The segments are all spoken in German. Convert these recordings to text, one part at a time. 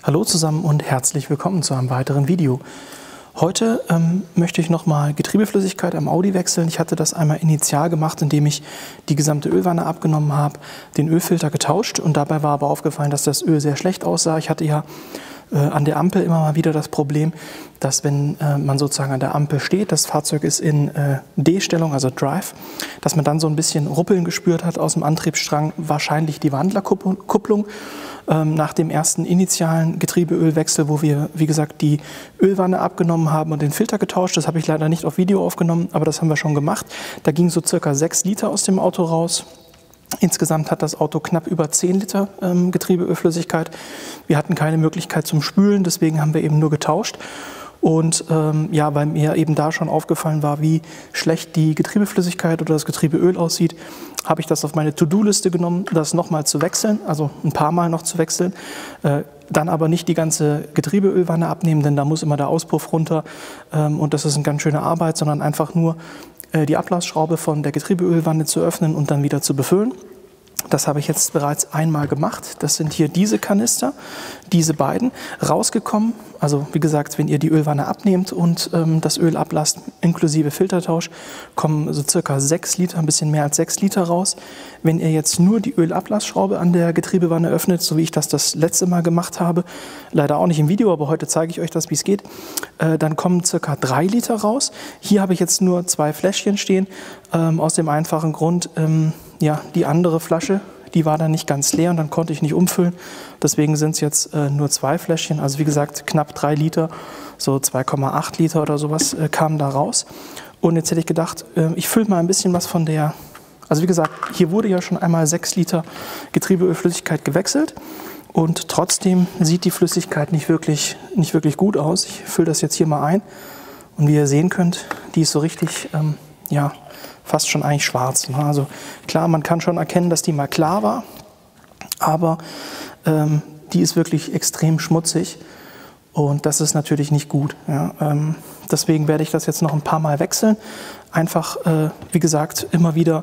Hallo zusammen und herzlich willkommen zu einem weiteren Video. Heute möchte ich nochmal Getriebeflüssigkeit am Audi wechseln. Ich hatte das einmal initial gemacht, indem ich die gesamte Ölwanne abgenommen habe, den Ölfilter getauscht und dabei war aber aufgefallen, dass das Öl sehr schlecht aussah. Ich hatte ja an der Ampel immer mal wieder das Problem, dass wenn man sozusagen an der Ampel steht, das Fahrzeug ist in D-Stellung, also Drive, dass man dann so ein bisschen Ruppeln gespürt hat aus dem Antriebsstrang, wahrscheinlich die Wandlerkupplung. Nach dem ersten initialen Getriebeölwechsel, wo wir, wie gesagt, die Ölwanne abgenommen haben und den Filter getauscht. Das habe ich leider nicht auf Video aufgenommen, aber das haben wir schon gemacht. Da ging so circa 6 Liter aus dem Auto raus. Insgesamt hat das Auto knapp über 10 Liter Getriebeölflüssigkeit. Wir hatten keine Möglichkeit zum Spülen, deswegen haben wir eben nur getauscht. Und ja, weil mir eben da schon aufgefallen war, wie schlecht die Getriebeflüssigkeit oder das Getriebeöl aussieht, habe ich das auf meine To-Do-Liste genommen, das nochmal zu wechseln, also ein paar Mal noch zu wechseln. Dann aber nicht die ganze Getriebeölwanne abnehmen, denn da muss immer der Auspuff runter und das ist eine ganz schöne Arbeit, sondern einfach nur die Ablassschraube von der Getriebeölwanne zu öffnen und dann wieder zu befüllen. Das habe ich jetzt bereits einmal gemacht. Das sind hier diese Kanister, diese beiden. Rausgekommen, also wie gesagt, wenn ihr die Ölwanne abnehmt und das Öl ablasst, inklusive Filtertausch, kommen so circa 6 Liter, ein bisschen mehr als 6 Liter raus. Wenn ihr jetzt nur die Ölablassschraube an der Getriebewanne öffnet, so wie ich das letzte Mal gemacht habe, leider auch nicht im Video, aber heute zeige ich euch das, wie es geht, dann kommen circa 3 Liter raus. Hier habe ich jetzt nur 2 Fläschchen stehen, aus dem einfachen Grund, ja, die andere Flasche, die war dann nicht ganz leer und dann konnte ich nicht umfüllen. Deswegen sind es jetzt nur 2 Fläschchen, also wie gesagt knapp 3 Liter, so 2,8 Liter oder sowas kamen da raus. Und jetzt hätte ich gedacht, ich fülle mal ein bisschen was von der, also wie gesagt, hier wurde ja schon einmal 6 Liter Getriebeölflüssigkeit gewechselt und trotzdem sieht die Flüssigkeit nicht wirklich gut aus. Ich fülle das jetzt hier mal ein und wie ihr sehen könnt, die ist so richtig, ja, fast schon eigentlich schwarz. Ne? Also klar, man kann schon erkennen, dass die mal klar war, aber die ist wirklich extrem schmutzig und das ist natürlich nicht gut. Ja? Deswegen werde ich das jetzt noch ein paar Mal wechseln. Einfach, wie gesagt, immer wieder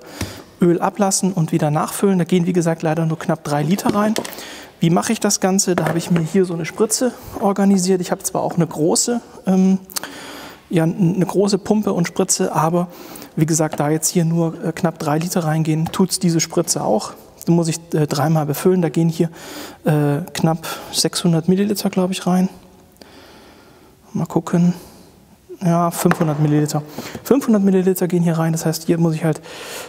Öl ablassen und wieder nachfüllen. Da gehen, wie gesagt, leider nur knapp 3 Liter rein. Wie mache ich das Ganze? Da habe ich mir hier so eine Spritze organisiert. Ich habe zwar auch eine große Pumpe und Spritze, aber wie gesagt, da jetzt hier nur knapp 3 Liter reingehen, tut es diese Spritze auch. Da muss ich 3-mal befüllen. Da gehen hier knapp 600 Milliliter, glaube ich, rein. Mal gucken. Ja, 500 Milliliter. 500 Milliliter gehen hier rein. Das heißt, hier muss ich halt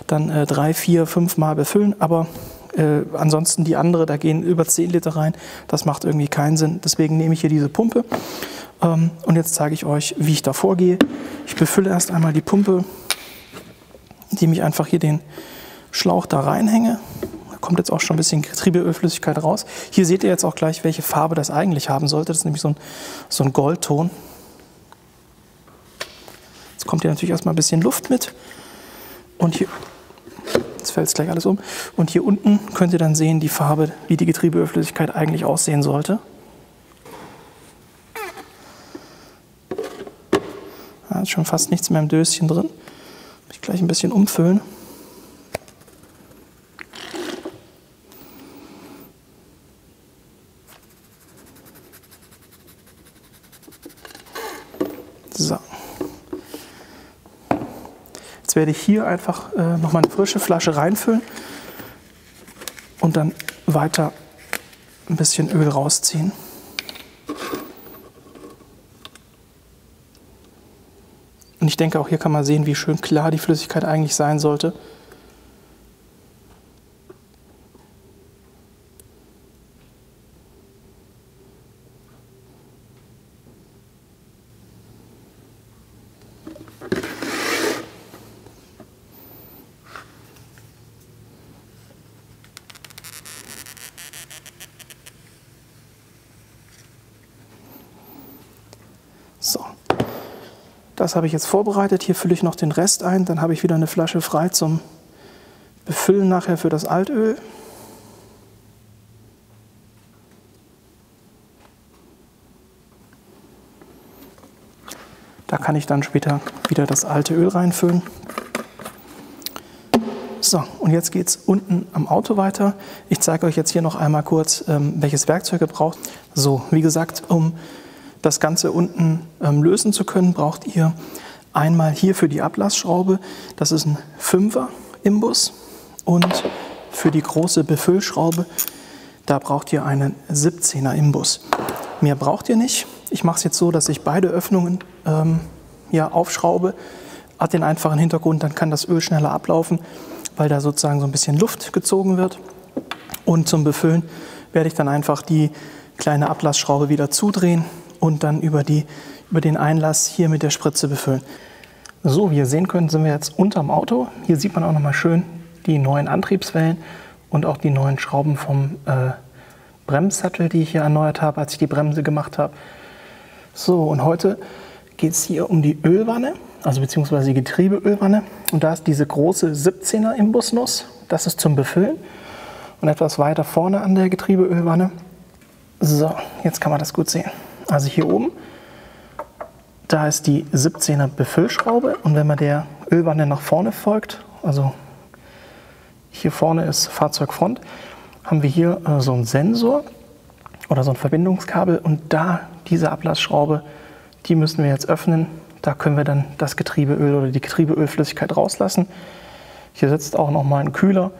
dann 3, 4, 5 Mal befüllen. Aber ansonsten die andere, da gehen über 10 Liter rein. Das macht irgendwie keinen Sinn. Deswegen nehme ich hier diese Pumpe. Und jetzt zeige ich euch, wie ich da vorgehe. Ich befülle erst einmal die Pumpe, indem ich einfach hier den Schlauch da reinhänge. Da kommt jetzt auch schon ein bisschen Getriebeölflüssigkeit raus. Hier seht ihr jetzt auch gleich, welche Farbe das eigentlich haben sollte. Das ist nämlich so ein Goldton. Jetzt kommt hier natürlich erstmal ein bisschen Luft mit. Und hier, jetzt fällt es gleich alles um. Und hier unten könnt ihr dann sehen, die Farbe, wie die Getriebeölflüssigkeit eigentlich aussehen sollte. Da ist schon fast nichts mehr im Döschen drin. Muss ich gleich ein bisschen umfüllen. So. Jetzt werde ich hier einfach nochmal eine frische Flasche reinfüllen und dann weiter ein bisschen Öl rausziehen. Und ich denke, auch hier kann man sehen, wie schön klar die Flüssigkeit eigentlich sein sollte. So. Das habe ich jetzt vorbereitet. Hier fülle ich noch den Rest ein. Dann habe ich wieder eine Flasche frei zum Befüllen nachher für das Altöl. Da kann ich dann später wieder das alte Öl reinfüllen. So, und jetzt geht es unten am Auto weiter. Ich zeige euch jetzt hier noch einmal kurz, welches Werkzeug ihr braucht. So, wie gesagt, um das Ganze unten lösen zu können, braucht ihr einmal hier für die Ablassschraube, das ist ein 5er Imbus, und für die große Befüllschraube, da braucht ihr einen 17er Imbus. Mehr braucht ihr nicht. Ich mache es jetzt so, dass ich beide Öffnungen aufschraube. Hat den einfachen Hintergrund, dann kann das Öl schneller ablaufen, weil da sozusagen so ein bisschen Luft gezogen wird. Und zum Befüllen werde ich dann einfach die kleine Ablassschraube wieder zudrehen und dann über den Einlass hier mit der Spritze befüllen. So, wie ihr sehen könnt, sind wir jetzt unterm Auto. Hier sieht man auch nochmal schön die neuen Antriebswellen und auch die neuen Schrauben vom Bremssattel, die ich hier erneuert habe, als ich die Bremse gemacht habe. So, und heute geht es hier um die Ölwanne, also beziehungsweise die Getriebeölwanne. Und da ist diese große 17er Imbusnuss, das ist zum Befüllen. Und etwas weiter vorne an der Getriebeölwanne. So, jetzt kann man das gut sehen. Also hier oben, da ist die 17er Befüllschraube. Und wenn man der Ölwanne nach vorne folgt, also hier vorne ist Fahrzeugfront, haben wir hier so einen Sensor oder so ein Verbindungskabel. Und da, diese Ablassschraube, die müssen wir jetzt öffnen. Da können wir dann das Getriebeöl oder die Getriebeölflüssigkeit rauslassen. Hier sitzt auch noch mal ein Kühler.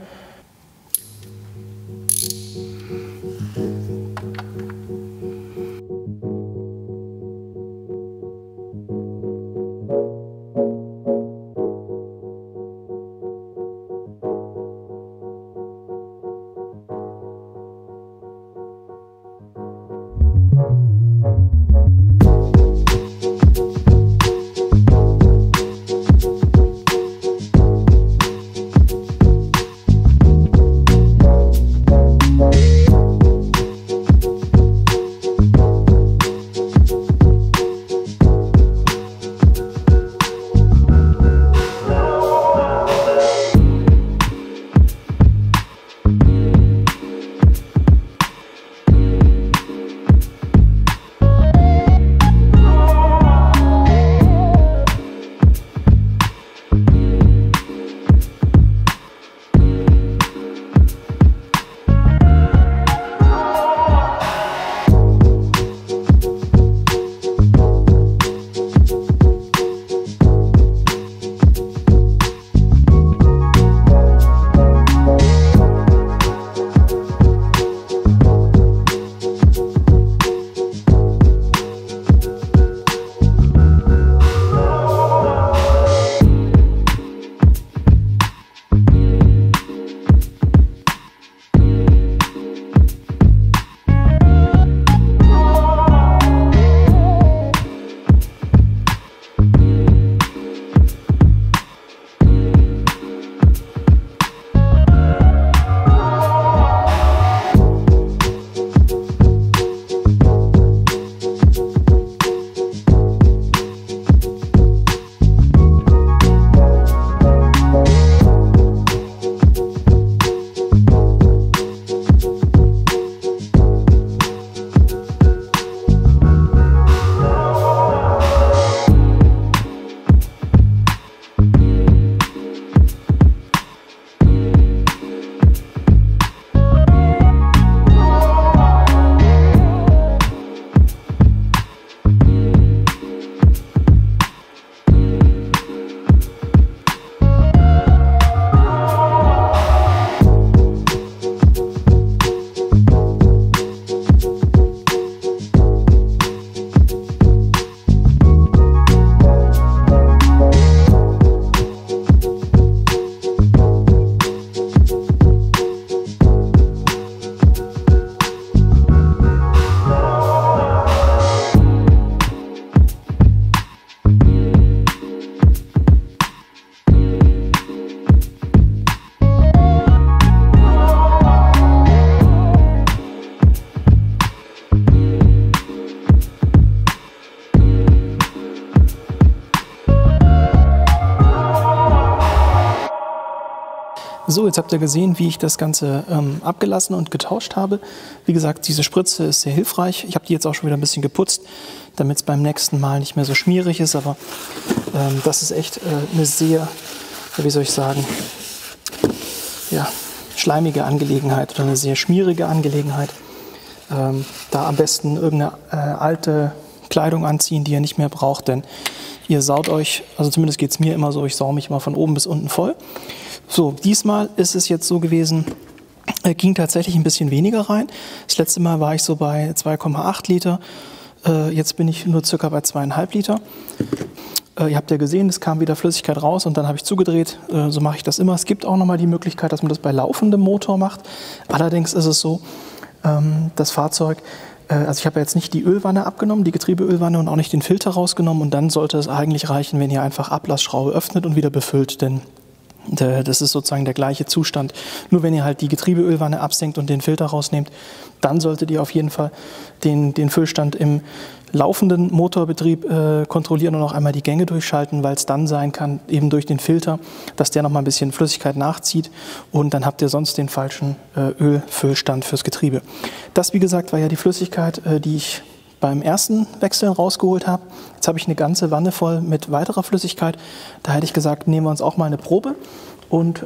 So, jetzt habt ihr gesehen, wie ich das Ganze abgelassen und getauscht habe. Wie gesagt, diese Spritze ist sehr hilfreich. Ich habe die jetzt auch schon wieder ein bisschen geputzt, damit es beim nächsten Mal nicht mehr so schmierig ist. Aber das ist echt eine sehr, wie soll ich sagen, ja, schleimige Angelegenheit oder eine sehr schmierige Angelegenheit. Da am besten irgendeine alte Kleidung anziehen, die ihr nicht mehr braucht, denn ihr saut euch, also zumindest geht es mir immer so, ich saue mich mal von oben bis unten voll. So, diesmal ist es jetzt so gewesen, ging tatsächlich ein bisschen weniger rein. Das letzte Mal war ich so bei 2,8 Liter, jetzt bin ich nur circa bei 2,5 Liter. Ihr habt ja gesehen, es kam wieder Flüssigkeit raus und dann habe ich zugedreht. So mache ich das immer. Es gibt auch nochmal die Möglichkeit, dass man das bei laufendem Motor macht. Allerdings ist es so, das Fahrzeug, also ich habe jetzt nicht die Ölwanne abgenommen, die Getriebeölwanne und auch nicht den Filter rausgenommen. Und dann sollte es eigentlich reichen, wenn ihr einfach Ablassschraube öffnet und wieder befüllt. Denn das ist sozusagen der gleiche Zustand. Nur wenn ihr halt die Getriebeölwanne absenkt und den Filter rausnehmt, dann solltet ihr auf jeden Fall den Füllstand im laufenden Motorbetrieb kontrollieren und auch einmal die Gänge durchschalten, weil es dann sein kann, eben durch den Filter, dass der noch mal ein bisschen Flüssigkeit nachzieht und dann habt ihr sonst den falschen Ölfüllstand fürs Getriebe. Das, wie gesagt, war ja die Flüssigkeit, die ich beim ersten Wechsel rausgeholt habe. Jetzt habe ich eine ganze Wanne voll mit weiterer Flüssigkeit. Da hätte ich gesagt, nehmen wir uns auch mal eine Probe und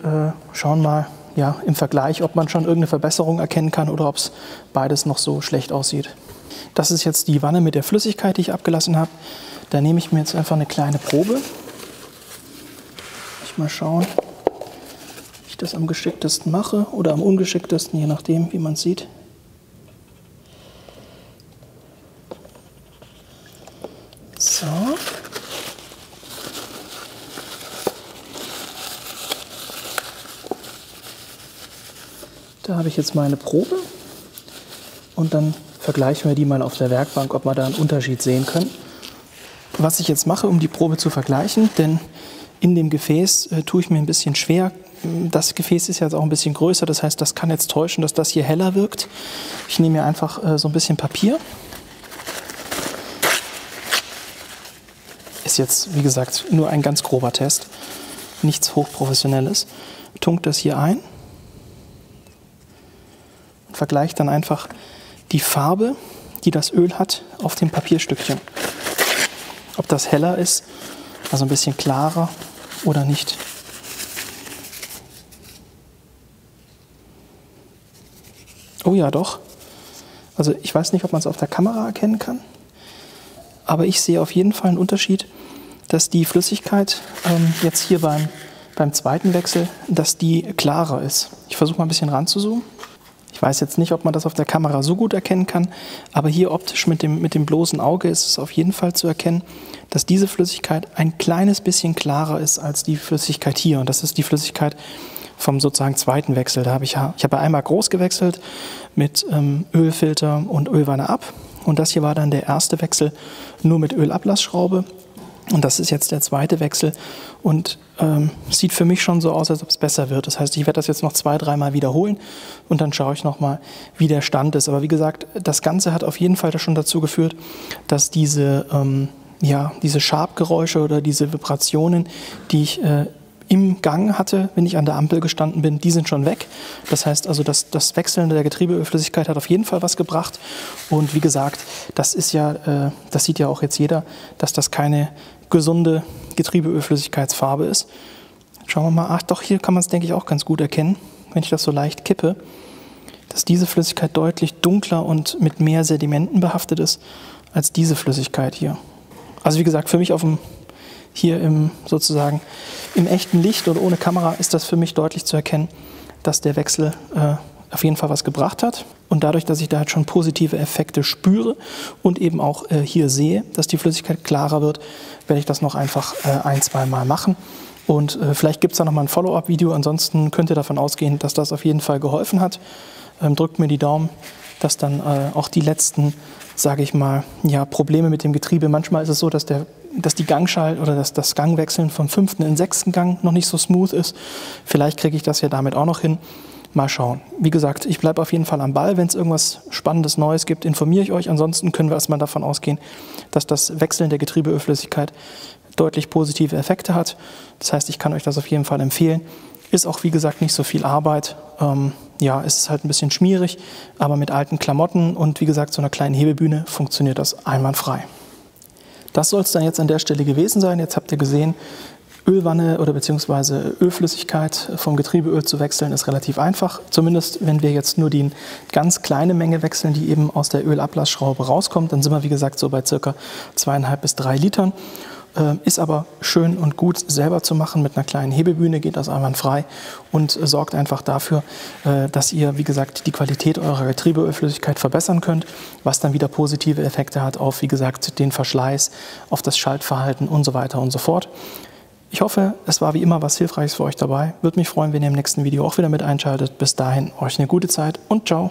schauen mal ja, im Vergleich, ob man schon irgendeine Verbesserung erkennen kann oder ob es beides noch so schlecht aussieht. Das ist jetzt die Wanne mit der Flüssigkeit, die ich abgelassen habe. Da nehme ich mir jetzt einfach eine kleine Probe. Ich mal schauen, wie ich das am geschicktesten mache oder am ungeschicktesten, je nachdem, wie man es sieht. So. Da habe ich jetzt meine Probe und dann vergleichen wir die mal auf der Werkbank, ob wir da einen Unterschied sehen können. Was ich jetzt mache, um die Probe zu vergleichen, denn in dem Gefäß tue ich mir ein bisschen schwer. Das Gefäß ist jetzt auch ein bisschen größer, das heißt, das kann jetzt täuschen, dass das hier heller wirkt. Ich nehme mir einfach so ein bisschen Papier. Ist jetzt, wie gesagt, nur ein ganz grober Test, nichts Hochprofessionelles. Tunkt das hier ein und vergleicht dann einfach die Farbe, die das Öl hat, auf dem Papierstückchen. Ob das heller ist, also ein bisschen klarer oder nicht. Oh ja, doch. Also ich weiß nicht, ob man es auf der Kamera erkennen kann, aber ich sehe auf jeden Fall einen Unterschied, dass die Flüssigkeit jetzt hier beim zweiten Wechsel, dass die klarer ist. Ich versuche mal ein bisschen ranzuzoomen. Ich weiß jetzt nicht, ob man das auf der Kamera so gut erkennen kann, aber hier optisch mit dem bloßen Auge ist es auf jeden Fall zu erkennen, dass diese Flüssigkeit ein kleines bisschen klarer ist als die Flüssigkeit hier. Und das ist die Flüssigkeit vom sozusagen zweiten Wechsel. Ich habe einmal groß gewechselt mit Ölfilter und Ölwanne ab. Und das hier war dann der erste Wechsel nur mit Ölablassschraube. Und das ist jetzt der zweite Wechsel und sieht für mich schon so aus, als ob es besser wird. Das heißt, ich werde das jetzt noch 2-3 Mal wiederholen und dann schaue ich nochmal, wie der Stand ist. Aber wie gesagt, das Ganze hat auf jeden Fall schon dazu geführt, dass diese Schabgeräusche oder diese Vibrationen, die ich im Gang hatte, wenn ich an der Ampel gestanden bin, die sind schon weg. Das heißt also, das Wechseln der Getriebeölflüssigkeit hat auf jeden Fall was gebracht. Und wie gesagt, das sieht ja auch jetzt jeder, dass das keine gesunde Getriebeölflüssigkeitsfarbe ist. Schauen wir mal, ach doch, hier kann man es, denke ich, auch ganz gut erkennen, wenn ich das so leicht kippe, dass diese Flüssigkeit deutlich dunkler und mit mehr Sedimenten behaftet ist als diese Flüssigkeit hier. Also wie gesagt, für mich sozusagen im echten Licht oder ohne Kamera ist das für mich deutlich zu erkennen, dass der Wechsel auf jeden Fall was gebracht hat. Und dadurch, dass ich da halt schon positive Effekte spüre und eben auch hier sehe, dass die Flüssigkeit klarer wird, werde ich das noch einfach 1-2 Mal machen. Und vielleicht gibt es da nochmal ein Follow-up-Video. Ansonsten könnt ihr davon ausgehen, dass das auf jeden Fall geholfen hat. Drückt mir die Daumen, dass dann auch die letzten, sage ich mal, ja, Probleme mit dem Getriebe, manchmal ist es so, dass die Gangschalt oder das Gangwechseln vom 5. in den 6. Gang noch nicht so smooth ist. Vielleicht kriege ich das ja damit auch noch hin. Mal schauen. Wie gesagt, ich bleibe auf jeden Fall am Ball. Wenn es irgendwas Spannendes Neues gibt, informiere ich euch. Ansonsten können wir erstmal davon ausgehen, dass das Wechseln der Getriebeölflüssigkeit deutlich positive Effekte hat. Das heißt, ich kann euch das auf jeden Fall empfehlen. Ist auch, wie gesagt, nicht so viel Arbeit. Ja, es ist halt ein bisschen schmierig, aber mit alten Klamotten und wie gesagt, so einer kleinen Hebebühne funktioniert das einwandfrei. Das soll es dann jetzt an der Stelle gewesen sein. Jetzt habt ihr gesehen, Ölwanne oder beziehungsweise Ölflüssigkeit vom Getriebeöl zu wechseln ist relativ einfach. Zumindest wenn wir jetzt nur die ganz kleine Menge wechseln, die eben aus der Ölablassschraube rauskommt, dann sind wir wie gesagt so bei ca. 2,5 bis 3 Litern. Ist aber schön und gut selber zu machen. Mit einer kleinen Hebebühne geht das einwandfrei und sorgt einfach dafür, dass ihr, wie gesagt, die Qualität eurer Getriebeölflüssigkeit verbessern könnt, was dann wieder positive Effekte hat auf, wie gesagt, den Verschleiß, auf das Schaltverhalten und so weiter und so fort. Ich hoffe, es war wie immer was Hilfreiches für euch dabei. Würde mich freuen, wenn ihr im nächsten Video auch wieder mit einschaltet. Bis dahin, euch eine gute Zeit und ciao!